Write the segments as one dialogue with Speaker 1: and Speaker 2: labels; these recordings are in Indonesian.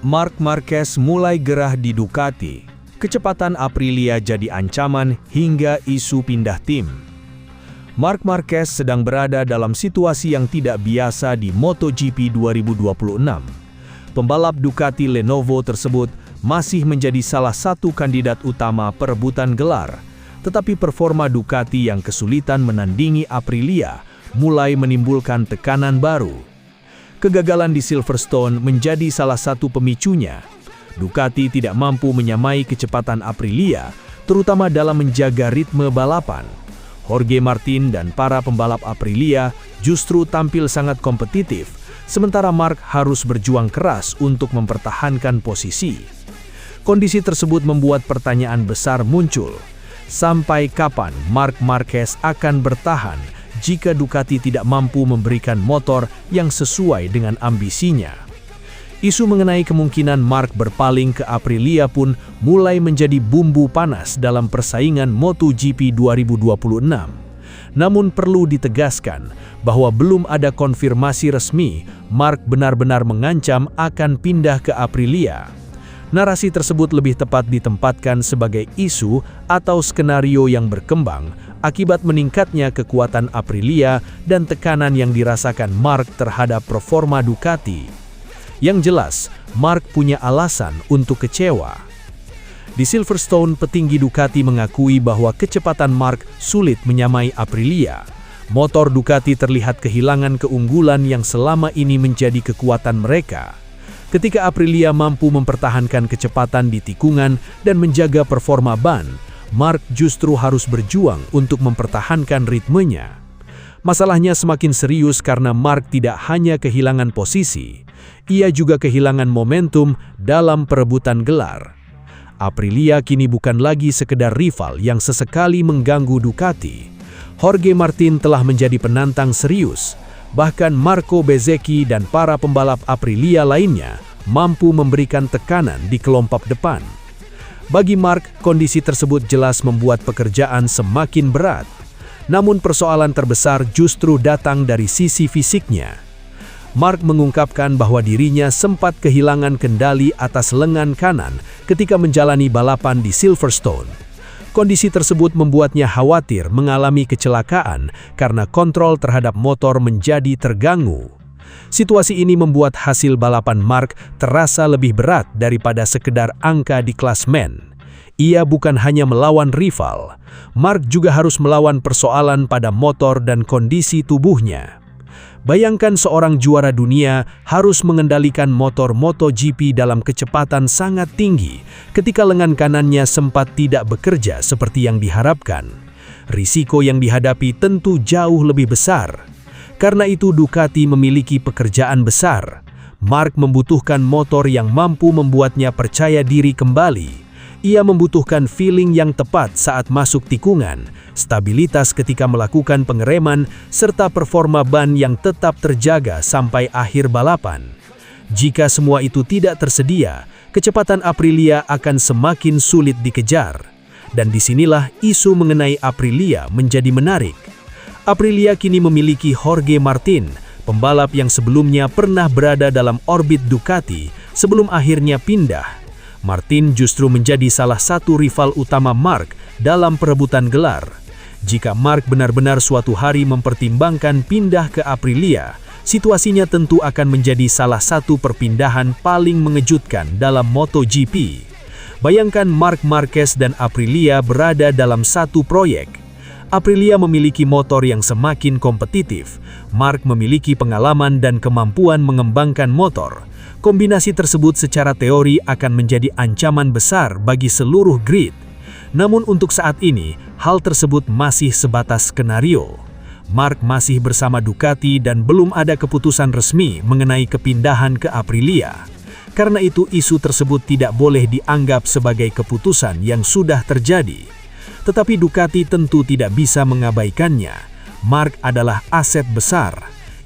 Speaker 1: Marc Marquez mulai gerah di Ducati. Kecepatan Aprilia jadi ancaman hingga isu pindah tim. Marc Marquez sedang berada dalam situasi yang tidak biasa di MotoGP 2026. Pembalap Ducati Lenovo tersebut masih menjadi salah satu kandidat utama perebutan gelar, tetapi performa Ducati yang kesulitan menandingi Aprilia mulai menimbulkan tekanan baru. Kegagalan di Silverstone menjadi salah satu pemicunya. Ducati tidak mampu menyamai kecepatan Aprilia, terutama dalam menjaga ritme balapan. Jorge Martin dan para pembalap Aprilia justru tampil sangat kompetitif, sementara Marc harus berjuang keras untuk mempertahankan posisi. Kondisi tersebut membuat pertanyaan besar muncul. Sampai kapan Marc Marquez akan bertahan jika Ducati tidak mampu memberikan motor yang sesuai dengan ambisinya? Isu mengenai kemungkinan Marc berpaling ke Aprilia pun mulai menjadi bumbu panas dalam persaingan MotoGP 2026. Namun perlu ditegaskan bahwa belum ada konfirmasi resmi Marc benar-benar mengancam akan pindah ke Aprilia. Narasi tersebut lebih tepat ditempatkan sebagai isu atau skenario yang berkembang akibat meningkatnya kekuatan Aprilia dan tekanan yang dirasakan Marc terhadap performa Ducati. Yang jelas, Marc punya alasan untuk kecewa. Di Silverstone, petinggi Ducati mengakui bahwa kecepatan Marc sulit menyamai Aprilia. Motor Ducati terlihat kehilangan keunggulan yang selama ini menjadi kekuatan mereka. Ketika Aprilia mampu mempertahankan kecepatan di tikungan dan menjaga performa ban, Marc justru harus berjuang untuk mempertahankan ritmenya. Masalahnya semakin serius karena Marc tidak hanya kehilangan posisi, ia juga kehilangan momentum dalam perebutan gelar. Aprilia kini bukan lagi sekedar rival yang sesekali mengganggu Ducati. Jorge Martin telah menjadi penantang serius. Bahkan Marco Bezzecchi dan para pembalap Aprilia lainnya mampu memberikan tekanan di kelompok depan. Bagi Marc, kondisi tersebut jelas membuat pekerjaan semakin berat. Namun persoalan terbesar justru datang dari sisi fisiknya. Marc mengungkapkan bahwa dirinya sempat kehilangan kendali atas lengan kanan ketika menjalani balapan di Silverstone. Kondisi tersebut membuatnya khawatir mengalami kecelakaan karena kontrol terhadap motor menjadi terganggu. Situasi ini membuat hasil balapan Marc terasa lebih berat daripada sekedar angka di klasmen. Ia bukan hanya melawan rival, Marc juga harus melawan persoalan pada motor dan kondisi tubuhnya. Bayangkan seorang juara dunia harus mengendalikan motor MotoGP dalam kecepatan sangat tinggi ketika lengan kanannya sempat tidak bekerja seperti yang diharapkan. Risiko yang dihadapi tentu jauh lebih besar. Karena itu Ducati memiliki pekerjaan besar. Marc membutuhkan motor yang mampu membuatnya percaya diri kembali. Ia membutuhkan feeling yang tepat saat masuk tikungan, stabilitas ketika melakukan pengereman, serta performa ban yang tetap terjaga sampai akhir balapan. Jika semua itu tidak tersedia, kecepatan Aprilia akan semakin sulit dikejar. Dan disinilah isu mengenai Aprilia menjadi menarik. Aprilia kini memiliki Jorge Martin, pembalap yang sebelumnya pernah berada dalam orbit Ducati sebelum akhirnya pindah. Martin justru menjadi salah satu rival utama Marc dalam perebutan gelar. Jika Marc benar-benar suatu hari mempertimbangkan pindah ke Aprilia, situasinya tentu akan menjadi salah satu perpindahan paling mengejutkan dalam MotoGP. Bayangkan Marc Marquez dan Aprilia berada dalam satu proyek. Aprilia memiliki motor yang semakin kompetitif. Marc memiliki pengalaman dan kemampuan mengembangkan motor. Kombinasi tersebut secara teori akan menjadi ancaman besar bagi seluruh grid. Namun untuk saat ini, hal tersebut masih sebatas skenario. Marc masih bersama Ducati dan belum ada keputusan resmi mengenai kepindahan ke Aprilia. Karena itu isu tersebut tidak boleh dianggap sebagai keputusan yang sudah terjadi. Tetapi Ducati tentu tidak bisa mengabaikannya. Marc adalah aset besar.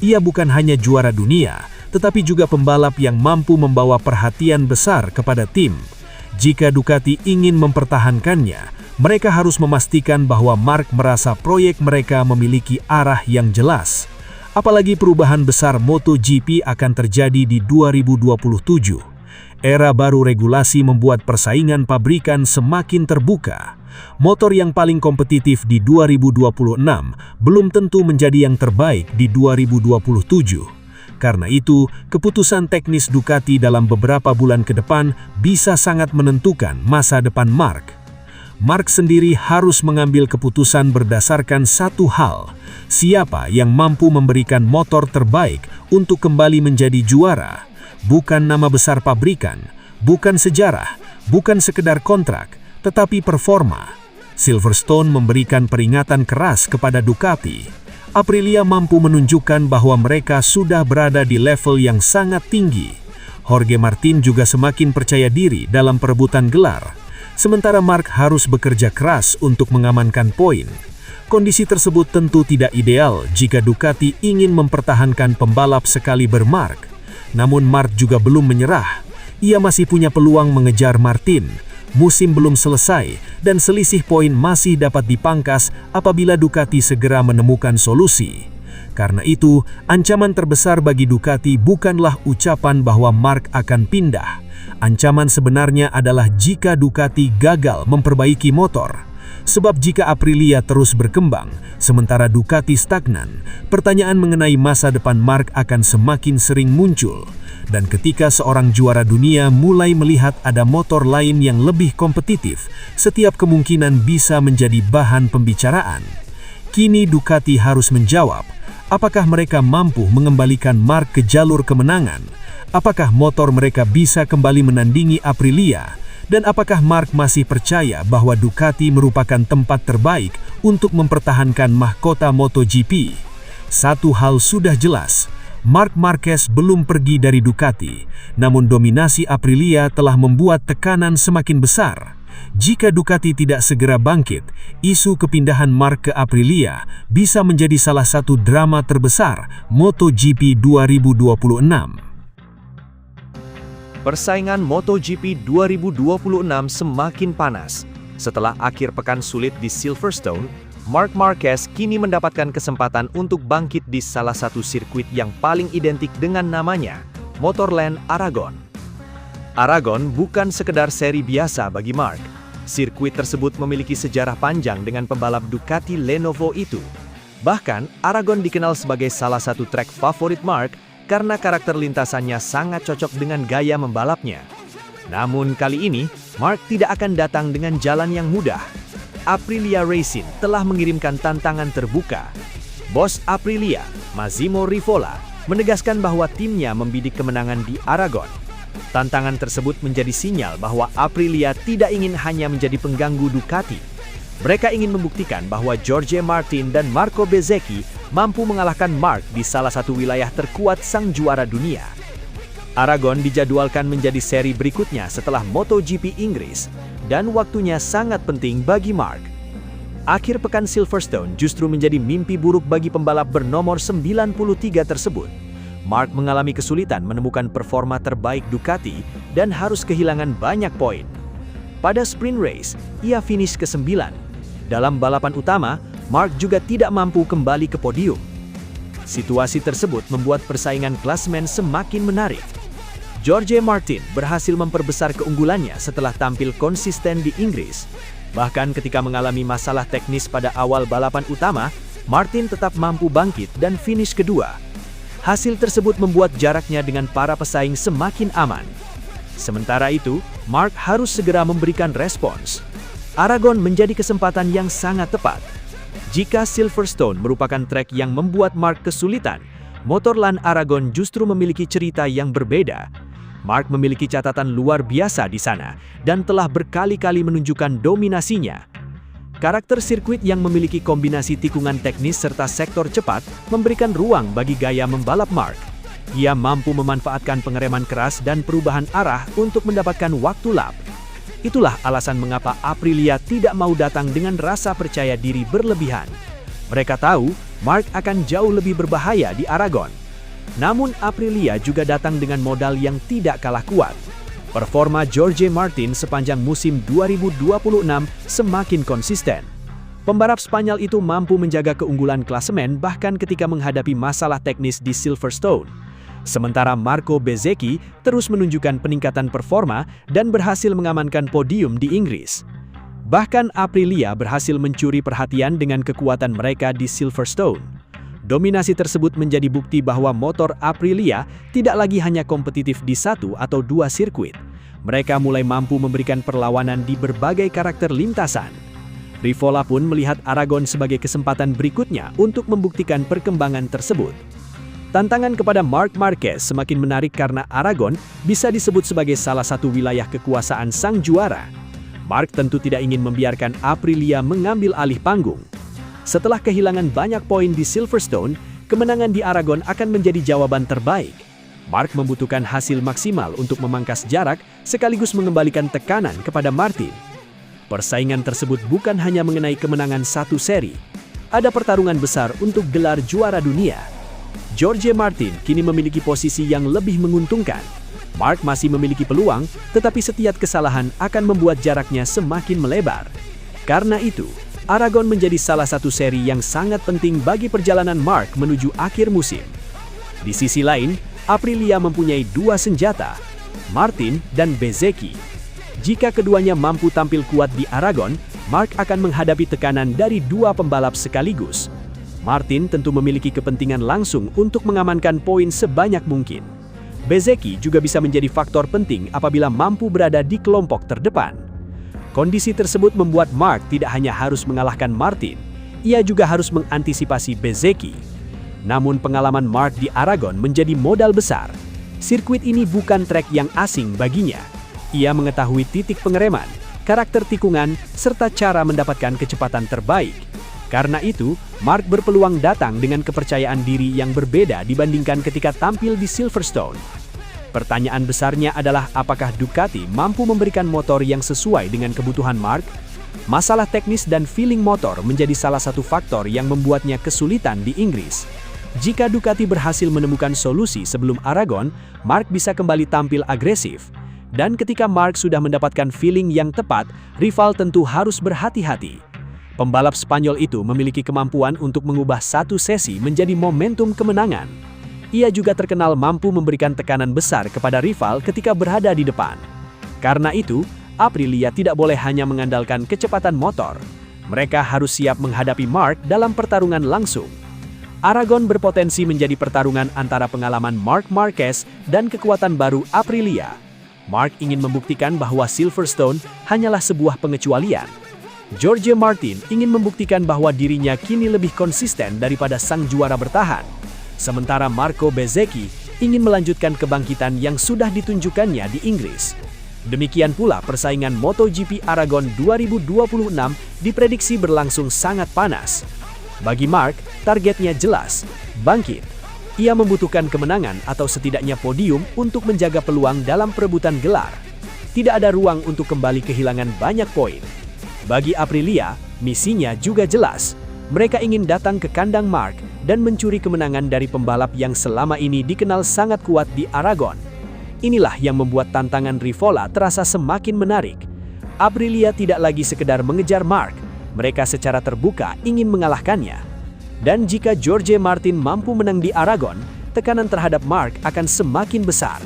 Speaker 1: Ia bukan hanya juara dunia, tetapi juga pembalap yang mampu membawa perhatian besar kepada tim. Jika Ducati ingin mempertahankannya, mereka harus memastikan bahwa Marc merasa proyek mereka memiliki arah yang jelas. Apalagi perubahan besar MotoGP akan terjadi di 2027.
Speaker 2: Era baru regulasi membuat persaingan pabrikan semakin terbuka. Motor yang paling kompetitif di 2026 belum tentu menjadi yang terbaik di 2027. Karena itu, keputusan teknis Ducati dalam beberapa bulan ke depan bisa sangat menentukan masa depan Marc. Marc sendiri harus mengambil keputusan berdasarkan satu hal, siapa yang mampu memberikan motor terbaik untuk kembali menjadi juara. Bukan nama besar pabrikan, bukan sejarah, bukan sekedar kontrak, tetapi performa. Silverstone memberikan peringatan keras kepada Ducati. Aprilia mampu menunjukkan bahwa mereka sudah berada di level yang sangat tinggi. Jorge Martin juga semakin percaya diri dalam perebutan gelar. Sementara Marc harus bekerja keras untuk mengamankan poin. Kondisi tersebut tentu tidak ideal jika Ducati ingin mempertahankan pembalap sekaliber Marc. Namun Marc juga belum menyerah. Ia masih punya peluang mengejar Martin. Musim belum selesai dan selisih poin masih dapat dipangkas apabila Ducati segera menemukan solusi. Karena itu, ancaman terbesar bagi Ducati bukanlah ucapan bahwa Marc akan pindah. Ancaman sebenarnya adalah jika Ducati gagal memperbaiki motor. Sebab jika Aprilia terus berkembang, sementara Ducati stagnan, pertanyaan mengenai masa depan Marc akan semakin sering muncul. Dan ketika seorang juara dunia mulai melihat ada motor lain yang lebih kompetitif, setiap kemungkinan bisa menjadi bahan pembicaraan. Kini Ducati harus menjawab, apakah mereka mampu mengembalikan Marc ke jalur kemenangan? Apakah motor mereka bisa kembali menandingi Aprilia? Dan apakah Marc masih percaya bahwa Ducati merupakan tempat terbaik untuk mempertahankan mahkota MotoGP? Satu hal sudah jelas, Marc Marquez belum pergi dari Ducati, namun dominasi Aprilia telah membuat tekanan semakin besar. Jika Ducati tidak segera bangkit, isu kepindahan Marc ke Aprilia bisa menjadi salah satu drama terbesar MotoGP 2026.
Speaker 1: Persaingan MotoGP 2026 semakin panas. Setelah akhir pekan sulit di Silverstone, Marc Marquez kini mendapatkan kesempatan untuk bangkit di salah satu sirkuit yang paling identik dengan namanya, Motorland Aragon. Aragon bukan sekedar seri biasa bagi Marc. Sirkuit tersebut memiliki sejarah panjang dengan pembalap Ducati Lenovo itu. Bahkan, Aragon dikenal sebagai salah satu trek favorit Marc karena karakter lintasannya sangat cocok dengan gaya membalapnya. Namun kali ini, Marc tidak akan datang dengan jalan yang mudah. Aprilia Racing telah mengirimkan tantangan terbuka. Bos Aprilia, Massimo Rivola, menegaskan bahwa timnya membidik kemenangan di Aragon. Tantangan tersebut menjadi sinyal bahwa Aprilia tidak ingin hanya menjadi pengganggu Ducati. Mereka ingin membuktikan bahwa Jorge Martin dan Marco Bezzecchi mampu mengalahkan Marc di salah satu wilayah terkuat sang juara dunia. Aragon dijadwalkan menjadi seri berikutnya setelah MotoGP Inggris, dan waktunya sangat penting bagi Marc. Akhir pekan Silverstone justru menjadi mimpi buruk bagi pembalap bernomor 93 tersebut. Marc mengalami kesulitan menemukan performa terbaik Ducati dan harus kehilangan banyak poin. Pada sprint race, ia finish ke-9. Dalam balapan utama, Marc juga tidak mampu kembali ke podium. Situasi tersebut membuat persaingan klasemen semakin menarik. Jorge Martin berhasil memperbesar keunggulannya setelah tampil konsisten di Inggris. Bahkan ketika mengalami masalah teknis pada awal balapan utama, Martin tetap mampu bangkit dan finish kedua. Hasil tersebut membuat jaraknya dengan para pesaing semakin aman. Sementara itu, Marc harus segera memberikan respons. Aragon menjadi kesempatan yang sangat tepat. Jika Silverstone merupakan trek yang membuat Marc kesulitan, Motorland Aragon justru memiliki cerita yang berbeda. Marc memiliki catatan luar biasa di sana dan telah berkali-kali menunjukkan dominasinya. Karakter sirkuit yang memiliki kombinasi tikungan teknis serta sektor cepat memberikan ruang bagi gaya membalap Marc. Ia mampu memanfaatkan pengereman keras dan perubahan arah untuk mendapatkan waktu lap. Itulah alasan mengapa Aprilia tidak mau datang dengan rasa percaya diri berlebihan. Mereka tahu Marc akan jauh lebih berbahaya di Aragon. Namun Aprilia juga datang dengan modal yang tidak kalah kuat. Performa Jorge Martin sepanjang musim 2026 semakin konsisten. Pembalap Spanyol itu mampu menjaga keunggulan klasemen bahkan ketika menghadapi masalah teknis di Silverstone. Sementara Marco Bezzecchi terus menunjukkan peningkatan performa dan berhasil mengamankan podium di Inggris. Bahkan Aprilia berhasil mencuri perhatian dengan kekuatan mereka di Silverstone. Dominasi tersebut menjadi bukti bahwa motor Aprilia tidak lagi hanya kompetitif di 1 atau 2 sirkuit. Mereka mulai mampu memberikan perlawanan di berbagai karakter lintasan. Rivola pun melihat Aragon sebagai kesempatan berikutnya untuk membuktikan perkembangan tersebut. Tantangan kepada Marc Marquez semakin menarik karena Aragon bisa disebut sebagai salah satu wilayah kekuasaan sang juara. Marc tentu tidak ingin membiarkan Aprilia mengambil alih panggung. Setelah kehilangan banyak poin di Silverstone, kemenangan di Aragon akan menjadi jawaban terbaik. Marc membutuhkan hasil maksimal untuk memangkas jarak sekaligus mengembalikan tekanan kepada Martin. Persaingan tersebut bukan hanya mengenai kemenangan satu seri. Ada pertarungan besar untuk gelar juara dunia. Jorge Martin kini memiliki posisi yang lebih menguntungkan. Marc masih memiliki peluang, tetapi setiap kesalahan akan membuat jaraknya semakin melebar. Karena itu, Aragon menjadi salah satu seri yang sangat penting bagi perjalanan Marc menuju akhir musim. Di sisi lain, Aprilia mempunyai 2 senjata, Martin dan Bezzecchi. Jika keduanya mampu tampil kuat di Aragon, Marc akan menghadapi tekanan dari 2 pembalap sekaligus. Martin tentu memiliki kepentingan langsung untuk mengamankan poin sebanyak mungkin. Bezzecchi juga bisa menjadi faktor penting apabila mampu berada di kelompok terdepan. Kondisi tersebut membuat Marc tidak hanya harus mengalahkan Martin, ia juga harus mengantisipasi Bezzecchi. Namun pengalaman Marc di Aragon menjadi modal besar. Sirkuit ini bukan trek yang asing baginya. Ia mengetahui titik pengereman, karakter tikungan, serta cara mendapatkan kecepatan terbaik. Karena itu, Marc berpeluang datang dengan kepercayaan diri yang berbeda dibandingkan ketika tampil di Silverstone. Pertanyaan besarnya adalah apakah Ducati mampu memberikan motor yang sesuai dengan kebutuhan Marc? Masalah teknis dan feeling motor menjadi salah satu faktor yang membuatnya kesulitan di Inggris. Jika Ducati berhasil menemukan solusi sebelum Aragon, Marc bisa kembali tampil agresif. Dan ketika Marc sudah mendapatkan feeling yang tepat, rival tentu harus berhati-hati. Pembalap Spanyol itu memiliki kemampuan untuk mengubah satu sesi menjadi momentum kemenangan. Ia juga terkenal mampu memberikan tekanan besar kepada rival ketika berada di depan. Karena itu, Aprilia tidak boleh hanya mengandalkan kecepatan motor. Mereka harus siap menghadapi Marc dalam pertarungan langsung. Aragon berpotensi menjadi pertarungan antara pengalaman Marc Marquez dan kekuatan baru Aprilia. Marc ingin membuktikan bahwa Silverstone hanyalah sebuah pengecualian. Jorge Martin ingin membuktikan bahwa dirinya kini lebih konsisten daripada sang juara bertahan. Sementara Marco Bezzecchi ingin melanjutkan kebangkitan yang sudah ditunjukkannya di Inggris. Demikian pula persaingan MotoGP Aragon 2026 diprediksi berlangsung sangat panas. Bagi Marc, targetnya jelas, bangkit. Ia membutuhkan kemenangan atau setidaknya podium untuk menjaga peluang dalam perebutan gelar. Tidak ada ruang untuk kembali kehilangan banyak poin. Bagi Aprilia, misinya juga jelas. Mereka ingin datang ke kandang Marc dan mencuri kemenangan dari pembalap yang selama ini dikenal sangat kuat di Aragon. Inilah yang membuat tantangan Rivola terasa semakin menarik. Aprilia tidak lagi sekedar mengejar Marc, mereka secara terbuka ingin mengalahkannya. Dan jika Jorge Martin mampu menang di Aragon, tekanan terhadap Marc akan semakin besar.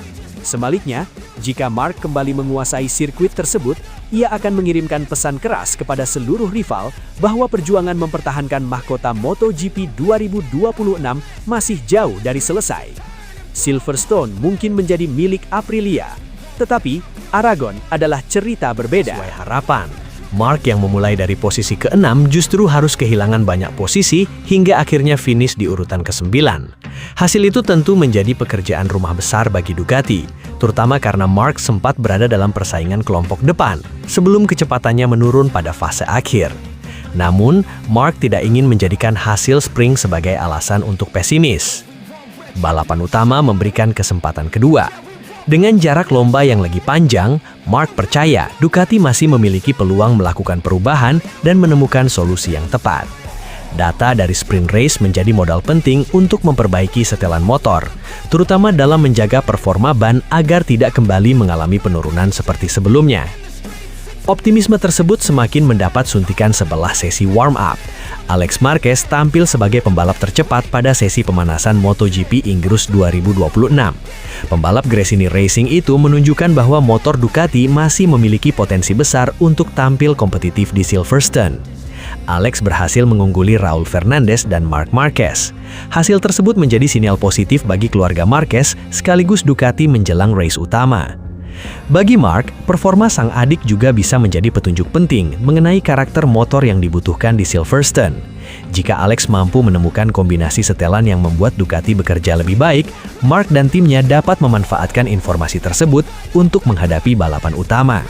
Speaker 1: Sebaliknya, jika Marc kembali menguasai sirkuit tersebut, ia akan mengirimkan pesan keras kepada seluruh rival bahwa perjuangan mempertahankan mahkota MotoGP 2026 masih jauh dari selesai. Silverstone mungkin menjadi milik Aprilia, tetapi Aragon adalah cerita berbeda.
Speaker 3: Sesuai harapan, Marc yang memulai dari posisi ke-6 justru harus kehilangan banyak posisi hingga akhirnya finish di urutan ke-9. Hasil itu tentu menjadi pekerjaan rumah besar bagi Ducati, terutama karena Marc sempat berada dalam persaingan kelompok depan sebelum kecepatannya menurun pada fase akhir. Namun, Marc tidak ingin menjadikan hasil sprint sebagai alasan untuk pesimis. Balapan utama memberikan kesempatan kedua. Dengan jarak lomba yang lagi panjang, Marc percaya Ducati masih memiliki peluang melakukan perubahan dan menemukan solusi yang tepat. Data dari sprint race menjadi modal penting untuk memperbaiki setelan motor, terutama dalam menjaga performa ban agar tidak kembali mengalami penurunan seperti sebelumnya. Optimisme tersebut semakin mendapat suntikan setelah sesi warm-up. Alex Marquez tampil sebagai pembalap tercepat pada sesi pemanasan MotoGP Inggris 2026. Pembalap Gresini Racing itu menunjukkan bahwa motor Ducati masih memiliki potensi besar untuk tampil kompetitif di Silverstone. Alex berhasil mengungguli Raul Fernandez dan Marc Marquez. Hasil tersebut menjadi sinyal positif bagi keluarga Marquez sekaligus Ducati menjelang race utama. Bagi Marc, performa sang adik juga bisa menjadi petunjuk penting mengenai karakter motor yang dibutuhkan di Silverstone. Jika Alex mampu menemukan kombinasi setelan yang membuat Ducati bekerja lebih baik, Marc dan timnya dapat memanfaatkan informasi tersebut untuk menghadapi balapan utama.